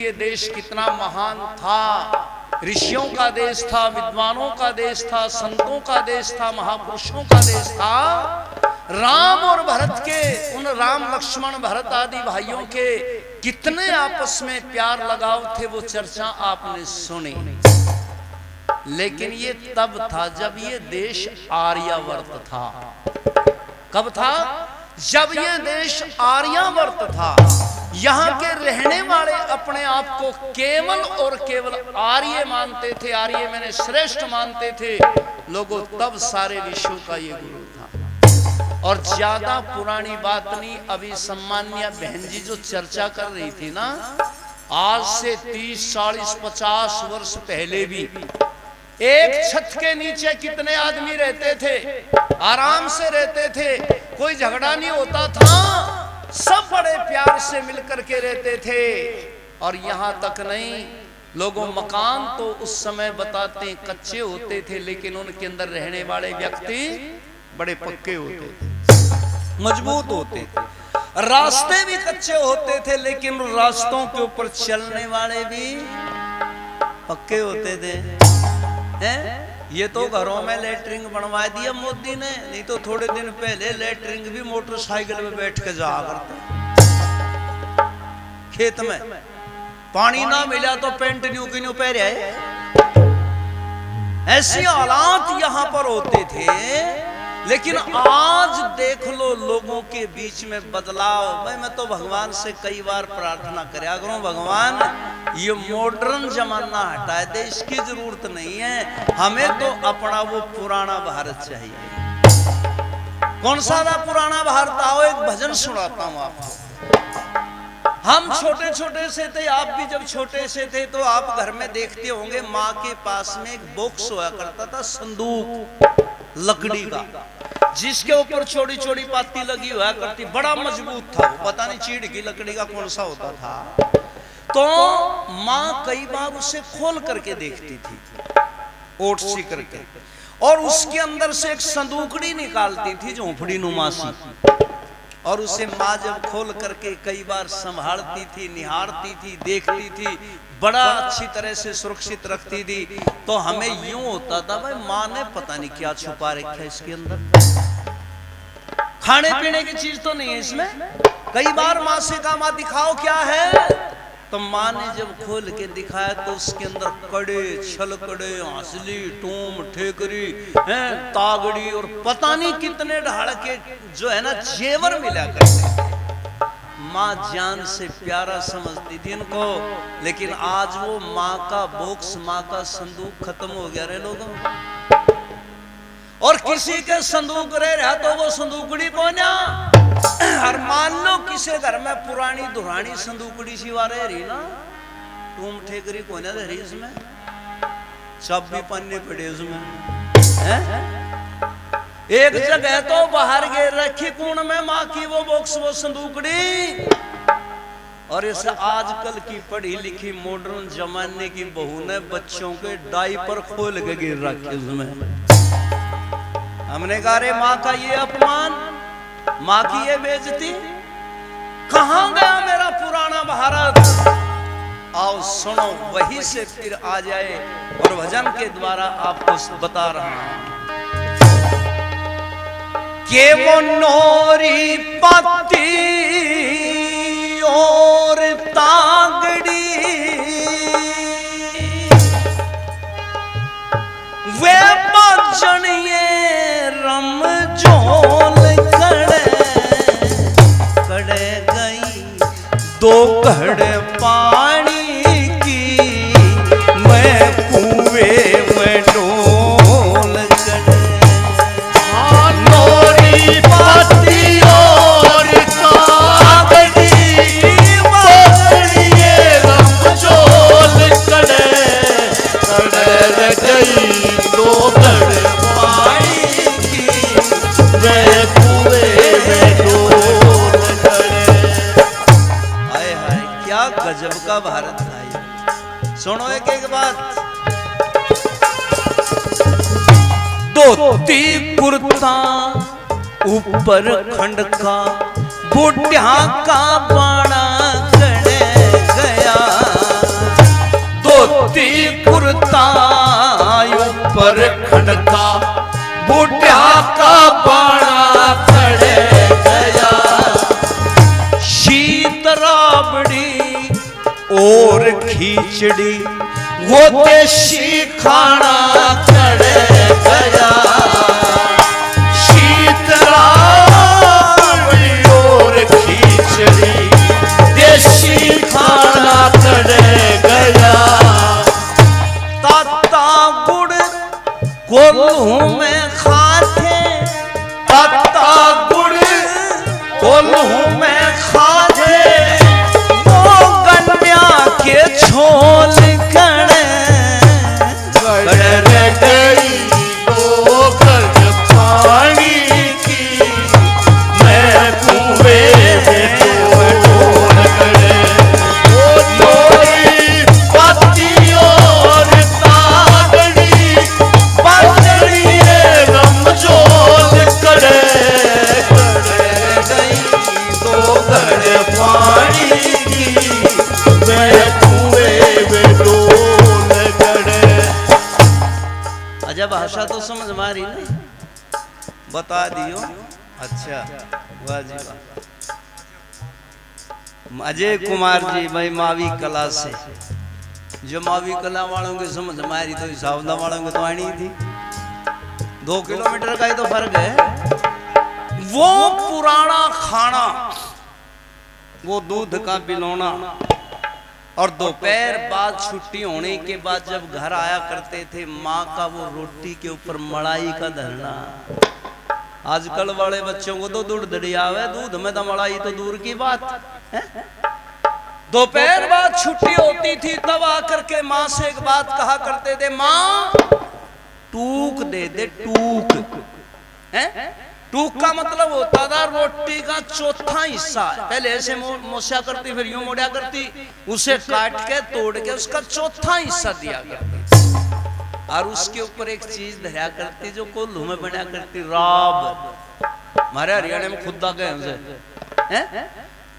ये देश कितना महान था। ऋषियों का देश था, विद्वानों का देश था, संतों का देश था, महापुरुषों का देश था। राम और भरत के, उन राम लक्ष्मण भरत आदि भाइयों के कितने आपस में प्यार लगाव थे, वो चर्चा आपने सुनी। लेकिन ये तब था जब ये देश आर्यावर्त था। कब था? जब ये देश आर्यावर्त था। यहाँ के रहने वाले अपने आप को केवल और केवल आर्य मानते थे। आर्य मैंने श्रेष्ठ मानते थे लोगों। तब सारे विश्व का ये गुरु था। और ज्यादा पुरानी बात नहीं, अभी सम्मान्य बहन जी जो चर्चा कर रही थी ना, आज से 30, 40, 50 वर्ष पहले भी एक छत के नीचे कितने आदमी रहते थे, आराम से रहते थे, कोई झगड़ा नहीं होता था, सब बड़े प्यार से मिलकर के रहते थे। और यहाँ तक नहीं, लोगों मकान तो उस समय बताते कच्चे होते थे, लेकिन उनके अंदर रहने वाले व्यक्ति बड़े पक्के होते थे, मजबूत होते थे। रास्ते भी कच्चे होते थे, लेकिन रास्तों के ऊपर चलने वाले भी पक्के होते थे। ये तो घरों में लेटरिंग बनवा दिया मोदी ने, नहीं तो थोड़े दिन पहले लेटरिंग भी मोटरसाइकिल में बैठ के जा करते। खेत में पानी ना मिला तो पेंट न्यू की न्यू पहरे। ऐसी हालात यहाँ पर होते थे। लेकिन आज देख लो लोगों के बीच में बदलाव। भाई मैं तो भगवान से कई बार प्रार्थना कराया करूं, भगवान ये मॉडर्न जमाना हटाए दे, इसकी जरूरत नहीं है, हमें तो अपना वो पुराना भारत चाहिए। कौन सा था पुराना भारत? आओ एक भजन सुनाता हूं आपको। हम छोटे छोटे से थे, आप भी जब छोटे से थे तो आप घर में देखते होंगे, माँ के पास में एक बॉक्स हुआ करता था, संदूक लकड़ी का, जिसके ऊपर छोटी छोटी पाती लगी हुआ करती, बड़ा मजबूत था वो, पता नहीं चीड़ की लकड़ी का कौन सा होता था। तो माँ कई बार उसे खोल करके देखती थी, ओट सी करके, और उसके अंदर से एक संदूकड़ी निकालती थी, झोंपड़ी नुमा सी, और उसे माँ जब खोल करके कई बार संभालती थी, निहारती थी, देखती थी, बड़ा अच्छी तरह से सुरक्षित रखती थी। तो हमें यूं होता था भाई माँ ने पता नहीं क्या छुपा रखा है इसके अंदर, खाने पीने की चीज तो नहीं है इसमें। कई बार माँ से कहा माँ दिखाओ क्या है, तो माँ ने जब खोल के दिखाया तो उसके अंदर कड़े, छलकड़े, हंसली, टूम, ठेकरी, तागड़ी और पता नहीं कितने ढाल के जो है ना जेवर मिला करते। माँ जान से प्यारा समझती थी इनको। लेकिन आज वो माँ का बॉक्स, माँ का संदूक खत्म हो गया रे लोगों। और किसी के संदूक रह रहा तो वो संदूकड़ी कोना। और मान लो किसी घर में पुरानी दुरानी संदूकड़ी सिवा रह रही ना, टूम ठेकरी कोना रह रही इसमें, चाबी पन्ने पड़े उसमें। एक जगह तो बाहर गे रखी कूण में माँ की वो बॉक्स, वो संदूकड़ी। और इस आजकल की पढ़ी लिखी मॉडर्न जमाने की बहू ने बच्चों के डायपर खोल के गिर रखे उसमें। हमने कहा रे माँ का ये अपमान, माँ की ये बेइज्जती, कहां गया मेरा पुराना भारत? आओ सुनो, वही से फिर आ जाए और भजन के द्वारा आपको बता रहा हूं कि वो नोरी पत्ती और तागड़ी वे बचन ये रम झोल कड़े गई दो घड़े पानी की, मैं कुएं में डोल कड़े। नोरी पत्ती और तागड़ी बचनिए रम झोल कड़े गई दो घड़े पानी की, मैं कुएं में डोल कड़े। हाय हाय क्या गजब का भारत था। सुनो एक एक बात। धोती कुर्ता ऊपर खंड का, बुढ़िया का बाणा गड़े गया। और खिचड़ी वो देशी खाना चढ़े गया शीतला और खिचड़ी देशी खाना चढ़े गया ताता गुड़ कोल्हू में खाते ताता गुड़ कोल्हू में खाते वो कन्या के छोल कड़े गड़े गई दो गज पानी की मैं कुएं में डोल गड़े वो लोरी पत्ती और तागड़ी बजड़ी रमजोल कड़े गड़े गई दो गज पानी की मैं कुएं में डोल गड़े। अच्छा भाषा तो समझ मारी ना बता दियो। अच्छा वाह जी वाह। अजय कुमार जी भाई मावी कला से जो मावी कला वालों की समझ मारी तो सावधा वालों की तो आनी थी 2 किलोमीटर का ही तो फर्क है। वो पुराना खाना वो दूध का बिलोना और दोपहर बाद छुट्टी होने के बाद जब घर आया करते थे माँ का वो रोटी के ऊपर मलाई का धरना। आजकल वाले बच्चों को तो दूध दड़िया है दूध में तो मलाई तो दूर की बात है। दोपहर बाद छुट्टी होती थी तब आकर के माँ से एक बात कहा करते थे माँ टूक दे दे टूक है। टूक का मतलब होता था रोटी का चौथा हिस्सा पहले ऐसे मोशा करती फिर यूं मोड़ा करती उसे काट के तोड़ के उसका चौथा हिस्सा दिया करती और उसके ऊपर एक चीज धरा करती जो कोल्हू में बना करती राब हमारे हरियाणा में खुदा गए उसे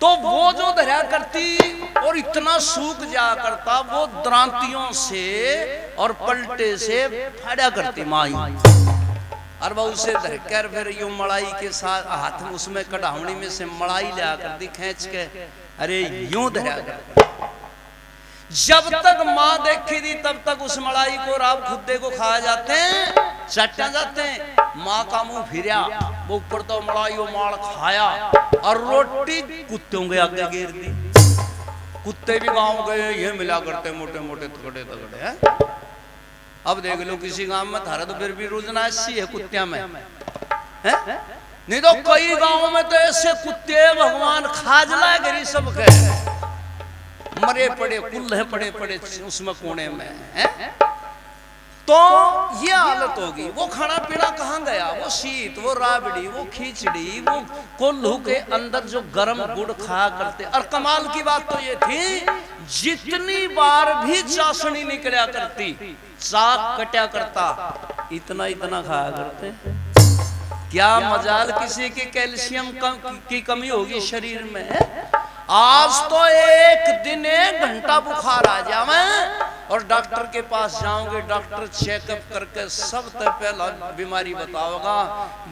तो वो जो धरा करती और इतना सूख जा करता वो द्रांतियों से और पलटे से फाड़ा करती माई और वो उसे धरकर फिर यूं मलाई के साथ हाथ में उसमें कढ़ावनी में से मलाई लिया करती खींच के अरे यूं धरा कर जब तक माँ देखी थी तब तक उस मलाई को राब खुदे को खाया जाते हैं चटा जाते हैं। माँ का मुंह फिरा वो ऊपर तो मलाई वो माल खाया और रोटी कुत्तों के आगे गिर दी। कुत्ते भी गांव गए ये मिला करते मोटे मोटे तगड़े तगड़े हैं। अब देख लो किसी गांव में थारा तो फिर भी रोजना ऐसी है कुत्तिया में है? नहीं तो कई गांवों में तो ऐसे कुत्ते भगवान खाजला गिरी सब के मरे पड़े कुल्हे पड़े पड़े उसमें कोने में है? तो ये हालत होगी। वो खाना पीना कहाँ गया वो शीत वो राबड़ी वो खिचड़ी वो कोल्हू के अंदर जो गरम गुड़ खाया करते। और कमाल की बात तो ये थी जितनी बार भी चाशनी निकला करती साग कटा करता इतना इतना खाया करते। क्या मजाल किसी की कैल्शियम की कमी होगी शरीर में। आज तो एक दिन 1 घंटा बुखार आ जावे और डॉक्टर के पास जाओगे डॉक्टर चेकअप करके सबसे पहला बीमारी बताओगा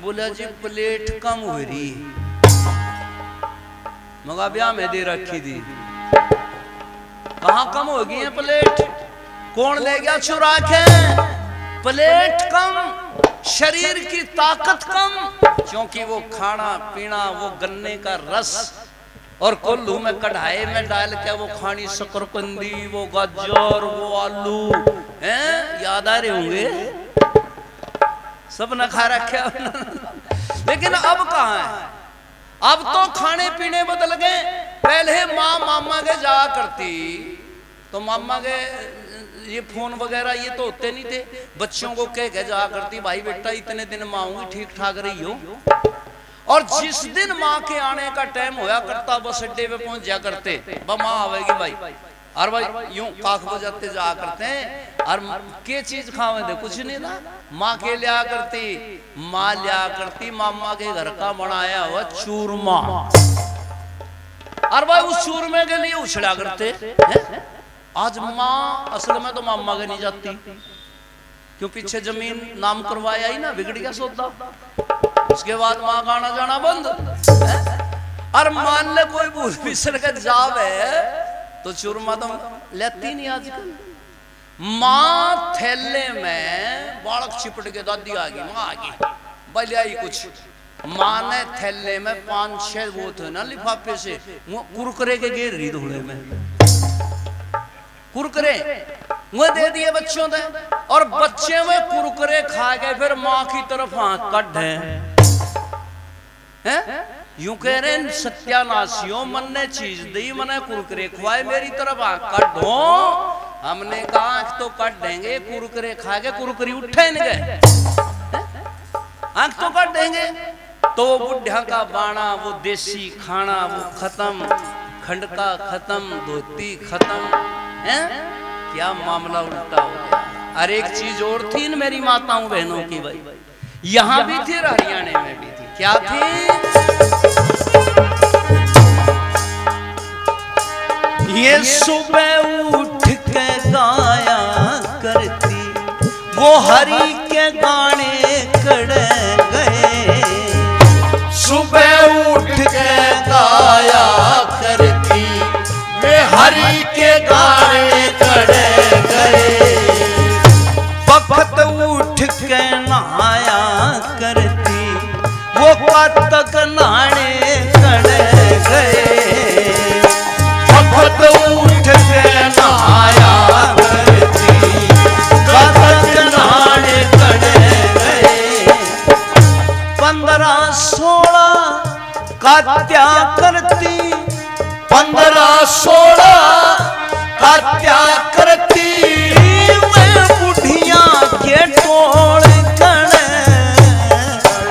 बोले जी प्लेट कम हो रही मगा ब्याह में दे रखी थी कहाँ कम हो गई है प्लेट कौन ले गया चुरा के। प्लेट कम शरीर की ताकत कम क्योंकि वो खाना पीना वो गन्ने का रस और कोल्हू में कढ़ाई में डाल के वो खानी शकरकंदी वो गाजर वो आलू हैं याद आ रहे होंगे सब न खा रखे लेकिन अब कहाँ है। अब तो खाने पीने बदल गए। पहले माँ मामा के जाया करती तो मामा के ये फोन वगैरह ये तो होते नहीं थे। बच्चों को कह के जाया करती भाई बेटा इतने दिन माँ आऊंगी ठीक ठाक रही हो। और जिस दिन माँ के आने का टाइम होया करता बस अड्डे पे पहुंच जा करते माँ आवेगी भाई और भाई यूं काख बजाते जा करते हैं और के चीज खावे दे कुछ नहीं ना माँ के लिया करती माँ लिया करती मामा के घर का बनाया हुआ चूरमा और भाई उस चूरमे के लिए उछला करते हैं? आज माँ असल में तो मामा के नहीं जाती क्यों पीछे जमीन नाम करवाया ही ना बिगड़ गया सौदा। उसके बाद माँ का आना जाना बंद और मान ले कोई भूल बिसर के जावे तो चूरमा तो लेती नहीं आजकल। माँ थैले में बालक चिपट के दादी आ गई, माँ आ गई बलियाई कुछ। माँ ने थैले में 5-6 वो थे ना लिफाफे से कुरकुरे के घेर रही धोले में, कुरकुरे वो दे दिए बच्चों ने, और बच्चे में कुरकुरे खा गए, फिर माँ की तरफ आंख कढ़े हैं। यूं कह रहे हैं सत्यानाशियों, मन ने चीज दी, मने कुरकुरे खुआए, मेरी तरफ आंख काटो। हमने कहा आंख तो काट देंगे, कुरकुरे खा के कुरकुरी उठे नहीं गए, आंख तो काट देंगे। तो बुढ़ा का बाणा, वो देसी खाना वो खत्म, खंडका खत्म, धोती खत्म है। क्या मामला उल्टा हो गया। अरे एक चीज और थी मेरी माताओं बहनों की भाई, यहां भी थी हरियाणा में भी थी। क्या थी? ये सुबह उठ के गाया करती, वो हरि के गाने कड़े गए। सुबह उठ के गाया करती, वे हरि के गाने कड़े गए। वक्त उठ के नहाया करती, वो कतक नाने कड़े गए। वक्त उठ के नहाया करती, कतक नाने कड़े गए। 15-16 कात्या करती, 15-16 कात्या करती, वे बुढ़िया के टोल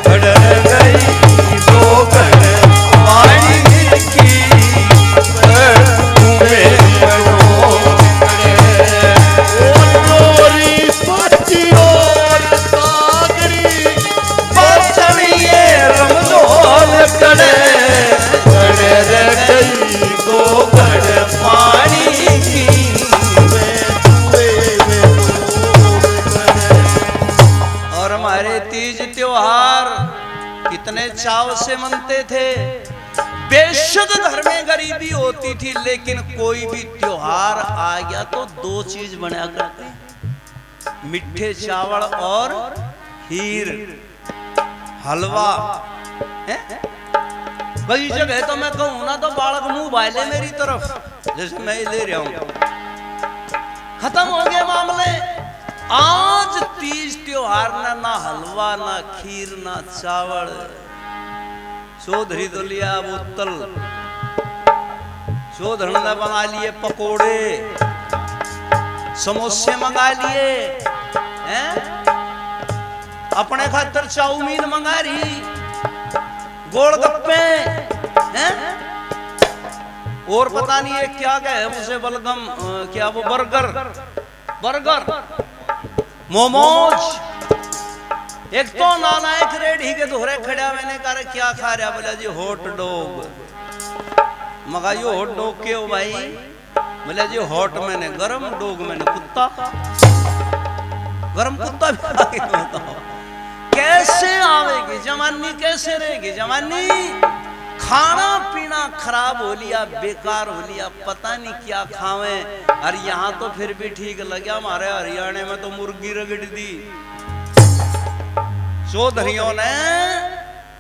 कड़े गई। दो गड़ पानी की कितने चाव से मनते थे। बेशुद्ध घर में गरीबी होती थी, लेकिन कोई भी त्योहार आ गया तो 2 चीज बना करते, मिठे चावल और खीर, हलवा। कई जगह तो मैं कहूं ना तो बालक मुंह बाले मेरी तरफ, जैसे मैं ले रहा हूं। खत्म हो गए मामले। आज तीज त्योहार ना हलवा, ना खीर, ना चावल। चौधरी तो लिया बोतल, चौधरी ने बना लिए पकोड़े, समोसे मंगा लिए हैं, अपने खातर चाउमीन मंगा रही, गोलगप्पे हैं, और पता नहीं है क्या क्या है उसे, बलगम क्या वो बर्गर, मोमोज। एक तो नालायक रेडी के दोहरे खड़ा, मैंने कहा क्या खा रहा, बोला जी हॉट डॉग। मंगाइयो हॉट डॉग के हो भाई, बोला जी हॉट मैंने गरम, डॉग मैंने कुत्ता, गरम कुत्ता भी आ गया। बताओ कैसे आवेगी जवानी, कैसे रहेगी जवानी। खाना पीना खराब हो लिया, बेकार हो लिया, पता नहीं क्या खावे। और यहाँ तो फिर भी ठीक लगा, हमारे हरियाणा में तो मुर्गी रगड़ दी। चौधरियों ने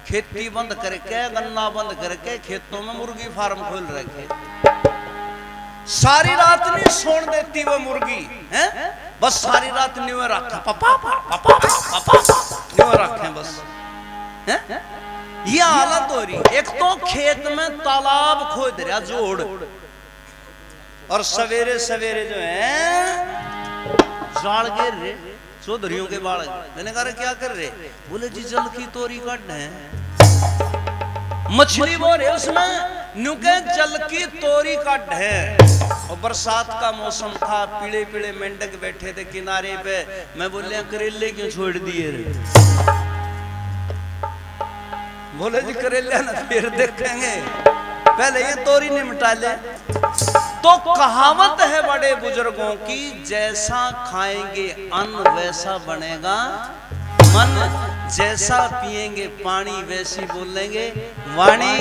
खेती बंद करके, गन्ना बंद करके खेतों में मुर्गी फार्म खोल रखे। सारी रात नहीं सोने देती वो मुर्गी है, बस सारी रात न्यू रखा, पापा न्यू रखे बस है। ये हालत हो रही। एक तो खेत में तालाब खोद रहा जोड़, और सवेरे सवेरे जो है जाल गिर रहे चौधरियों के बालक। मैंने कहा क्या कर रहे, बोले जी जल की तोरी काटना है, मछली वो रहे उसमें नुके जल की तोरी काट है। और बरसात का मौसम था, पीले पीले मेंढक बैठे थे किनारे पे। मैं बोले करेले क्यों छोड़ दिए रे, बोले जी करेले ना फिर देखेंगे, पहले ये तोरी निपटा ले। तो कहावत है बड़े बुजुर्गों की, जैसा खाएंगे अन्न वैसा बनेगा मन, जैसा पिएंगे पानी वैसी बोलेंगे वाणी।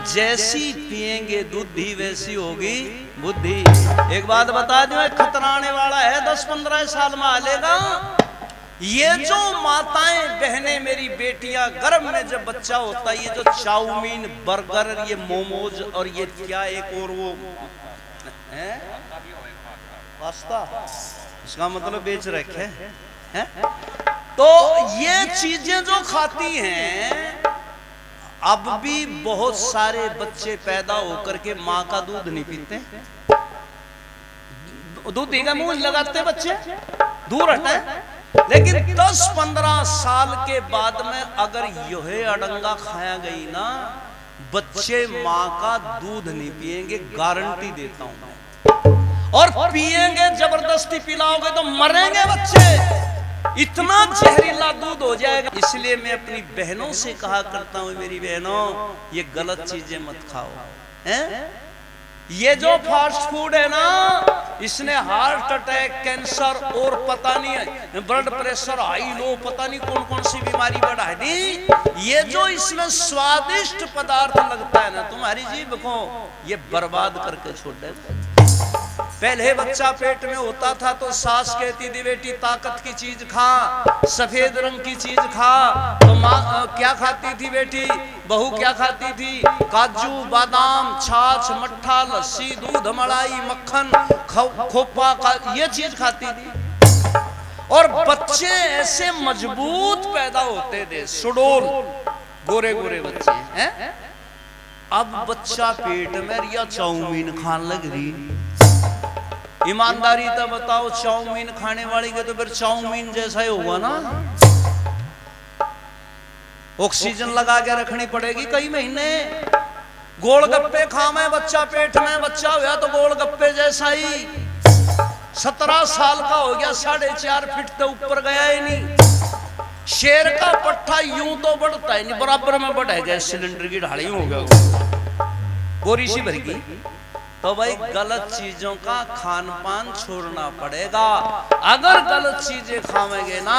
जैसी पिएंगे दूधी वैसी होगी बुद्धि। एक बात बता दूं, खतराने वाला है 10-15 साल में आलेगा। ये जो माताएं बहनें मेरी बेटियां गर्भ में जब बच्चा होता है, ये जो चाउमीन बर्गर ये मोमोज और ये क्या एक और वो है पास्ता, इसका मतलब बेच रखे हैं। तो ये चीजें जो खाती हैं, अब भी बहुत सारे बच्चे पैदा होकर के माँ का दूध नहीं पीते, दूध का मुंह लगाते बच्चे, दूर हटे। लेकिन 10-15 साल के बाद में अगर यह अडंगा खाया गई ना, बच्चे माँ का दूध नहीं पिएंगे, गारंटी देता हूं मैं। और पिएंगे जबरदस्ती पिलाओगे तो मरेंगे बच्चे, इतना जहरीला दूध हो जाएगा। इसलिए मैं अपनी बहनों से कहा करता हूं, मेरी बहनों ये गलत चीजें मत खाओ, हैं? ये जो फास्ट फूड है ना, इसने हार्ट अटैक, कैंसर और पता नहीं ब्लड प्रेशर, हाई लो, पता नहीं कौन कौन सी बीमारी बढ़ा दी। ये जो इसमें स्वादिष्ट पदार्थ लगता है ना, तुम्हारी जीभ को ये बर्बाद करके छोड़ देगा। पहले बच्चा पेट में होता था तो सास कहती थी बेटी ताकत की चीज खा, सफेद रंग की चीज खा। तो माँ क्या खाती थी बेटी, बहू क्या खाती थी, काजू बादाम, छाछ, मट्ठा, लस्सी, दूध, मलाई, मक्खन, खोपा का ये चीज खाती थी। और बच्चे ऐसे मजबूत पैदा होते थे, सुडोल गोरे गोरे बच्चे हैं। अब बच्चा पेट में या चाउमीन खाने लग रही। ईमानदारी तो बताओ, चाउमीन खाने वाली के तो फिर चाउमीन जैसा ही होगा ना। ऑक्सीजन लगा के रखनी पड़ेगी कई महीने। गोलगप्पे खावे बच्चा पेट में, बच्चा हुआ तो गोलगप्पे जैसा ही। 17 साल का हो गया, 4.5 फीट से ऊपर गया ही नहीं। शेर का पट्टा यूं तो बढ़ता है नहीं, बराबर में बढ़ गया, सिलेंडर की ढाली हो गया, बोरी सी भर गई। तो भाई गलत चीजों का खान पान छोड़ना पड़ेगा। अगर गलत चीजें खावेंगे ना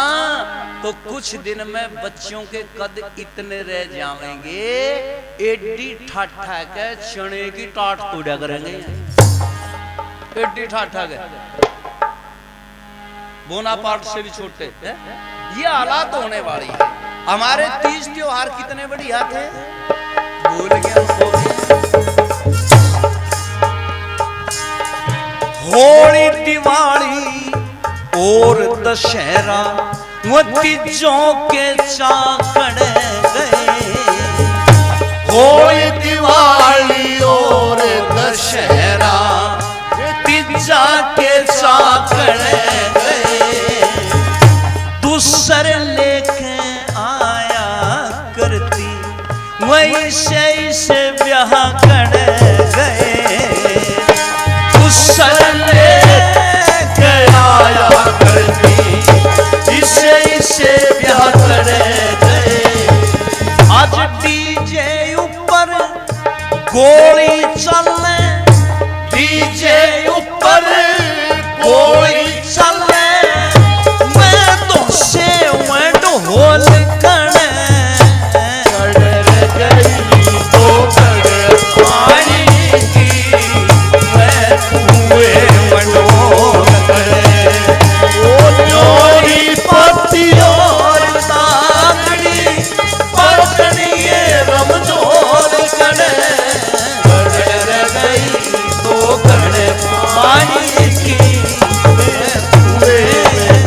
तो कुछ दिन में बच्चों के कद इतने रह जाएंगे, एडी ठाठा के चने की टाट तोड़ा करेंगे, एडी ठाठा के, बोनापार्ट से भी छोटे। ये हालात होने वाली है। हमारे 30 त्योहार कितने बढ़िया थे, भूल गया। होली, दिवाली और दशहरा वो तीजों के चाकड़े गए। होली, दिवाली और दशहरा तीजा के चाकड़े गए। दूसरे लेके आया करती वैसे से ब्याह कर गए। आया करती इसे ब्याह करे गए। आज डीजे ऊपर गोली चले, डीजे ऊपर गोली चले, मैं तो से ढोल करे गई तो कर पानी की मैं हुए मनोर करे। ओ नोरी पति और दागड़ी पत्नी रमजोर करे गई तो कर पानी की मैं हुए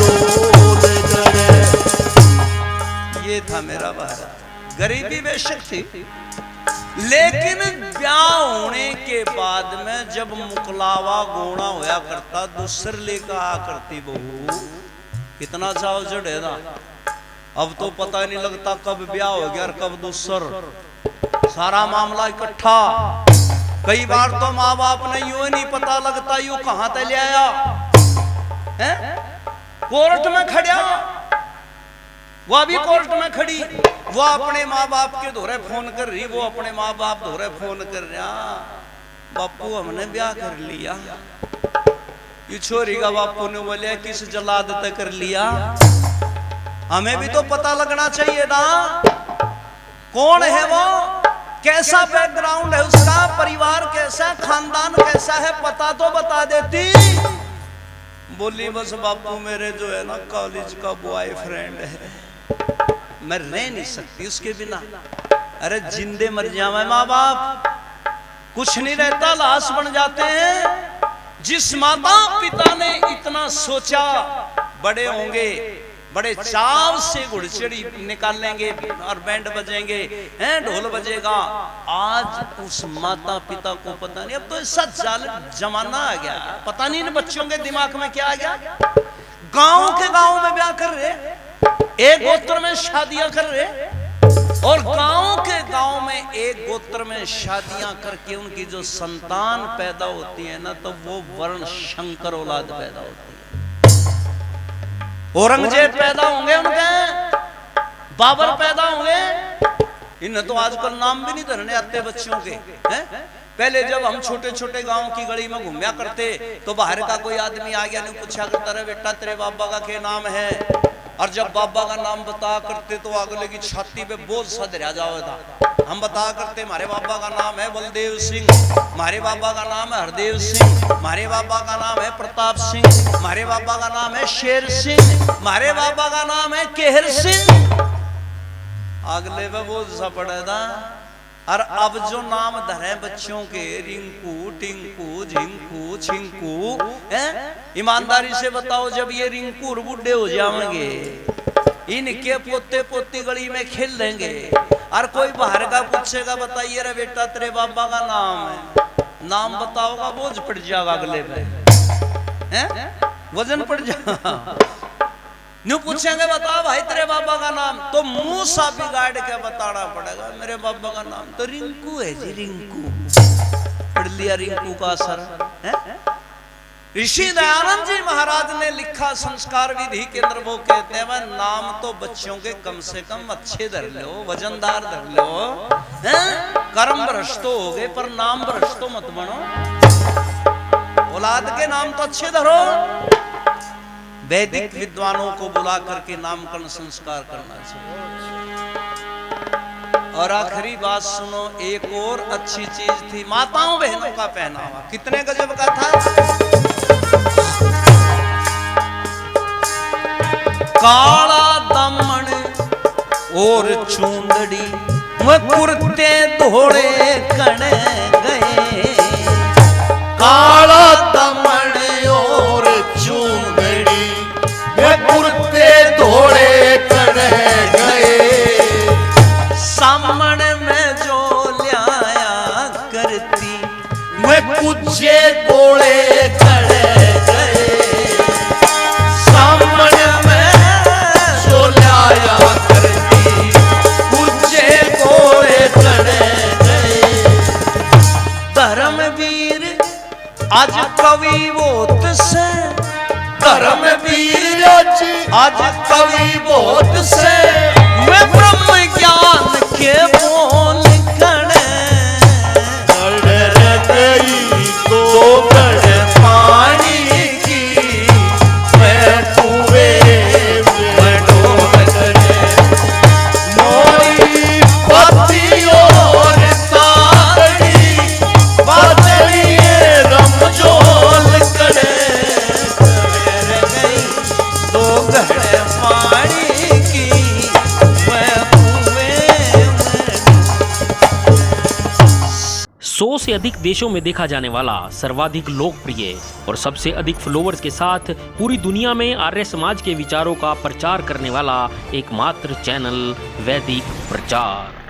मनोर करे। ये था मेरा भारत। गरीबी बेशक थी, लेकिन ब्याह होने के बाद में जब मुकलावा गोना होया करता, दूसर लेकर आ करती बहू, कितना चाव जड़े ना। अब तो पता नहीं लगता कब ब्याह हो गया और कब दूसर, सारा मामला इकट्ठा। कई बार तो माँ बाप ने यूं नहीं पता लगता यूं कहां तक ले आया है। कोर्ट में खड़ा, वह भी कोर्ट में खड़ी, वो अपने माँ बाप के धोरे फोन कर रही, वो अपने माँ बाप धोरे फोन कर रहा, बापू हमने ब्याह कर लिया। ये छोरी का बापू ने बोले किस जलाद तक कर लिया। हमें भी तो पता लगना चाहिए ना कौन है वो। कैसा बैकग्राउंड है उसका, परिवार कैसा, खानदान कैसा है, पता तो बता देती। बोली बस बापू मेरे जो है ना कॉलेज का बॉयफ्रेंड है, मैं रह नहीं सकती उसके बिना। अरे जिंदे मर जावे माँ बाप, कुछ नहीं रहता, लाश बन जाते हैं। जिस माता पिता ने इतना सोचा, बड़े होंगे, बड़े चाव से घुड़चड़ी निकालेंगे और बैंड बजेंगे, हैं ढोल बजेगा, आज उस माता पिता को पता नहीं। अब तो ऐसा जमाना आ गया, पता नहीं इन बच्चों के दिमाग में क्या आ गया। गांव में ब्याह कर रहे, एक गोत्र में शादियां कर रहे, और गांव में एक गोत्र में शादियां करके उनकी जो संतान पैदा होती है ना, तो वो वर्ण शंकर औलाद पैदा होती है। औरंगजेब पैदा होंगे उनके, बाबर पैदा होंगे। इन्हें तो आजकल नाम भी नहीं धरने आते बच्चों के, हैं? पहले जब हम छोटे छोटे गांव की गली में घूमया करते तो बाहर का कोई आदमी आ गया, नहीं पूछा करता रहे बेटा तेरे बाबा का क्या नाम है, और जब बाबा का नाम बता करते तो अगले की छाती पे बोझ सा धरा जाओ था। हम बता करते हमारे बाबा का नाम है बलदेव सिंह, हमारे बाबा का नाम है हरदेव सिंह, हमारे बाबा का नाम है प्रताप सिंह, हमारे बाबा का नाम है शेर सिंह, हमारे बाबा का नाम है केहर सिंह। अगले पे बोझ सा पड़ा था। और अब जो नाम धरे बच्चों के, रिंकू, टिंकू, झिंकू, छिंकू, ईमानदारी से बताओ, जब ये रिंकू और बूढ़े हो जाएंगे, इनके पोते पोती गली में खेल लेंगे, और कोई बाहर का पूछेगा बताइए रे बेटा तेरे बाबा का नाम है, नाम बताओगा बोझ पड़ जाएगा अगले पे, वजन पड़ जाएगा। न्यू पूछेंगे बताओ भाई तेरे बाबा का नाम, तो मुंह सा बिगाड़ के बताना पड़ेगा मेरे बाबा का नाम तो रिंकू है जी, रिंकू। पढ़ लिया रिंकू का असर है? ऋषि दयानंद जी महाराज ने लिखा संस्कार विधि के अंदर, वो कहते हैं नाम तो बच्चों के कम से कम अच्छे धर लो, वजनदार धर लो, कर्म भ्रष्ट तो हो गए पर नाम भ्रष्ट तो मत बनो। औलाद के नाम तो अच्छे धरो। वैदिक विद्वानों को बुला करके नामकरण संस्कार करना चाहिए। और आखिरी बात सुनो, एक और अच्छी चीज थी माताओं बहनों का पहनावा, कितने गजब का था। काला दमन और चूंदड़ी में कुर्ते धोड़े कण गए, काला दमन और चूंदड़ी में कुर्ते धोड़े कण गए, सामने में जो ल्याया करती वे कुछे गोले कण गए, सामने में जो ल्याया करती कुछे गोले कण गए। धर्मवीर आज कवि बहुत से, धर्मवीर आज कवि बहुत से, मैं ब्रह्म ज्ञान के बोल कण गई तो कण पानी की, मैं कुएं में डोल करे, मोरी पति और तारड़ी बादली रमजोल करे, गई तो कण पानी की, मैं कुएं में। 100 से अधिक देशों में देखा जाने वाला सर्वाधिक लोकप्रिय और सबसे अधिक फॉलोअर्स के साथ पूरी दुनिया में आर्य समाज के विचारों का प्रचार करने वाला एकमात्र चैनल वैदिक प्रचार।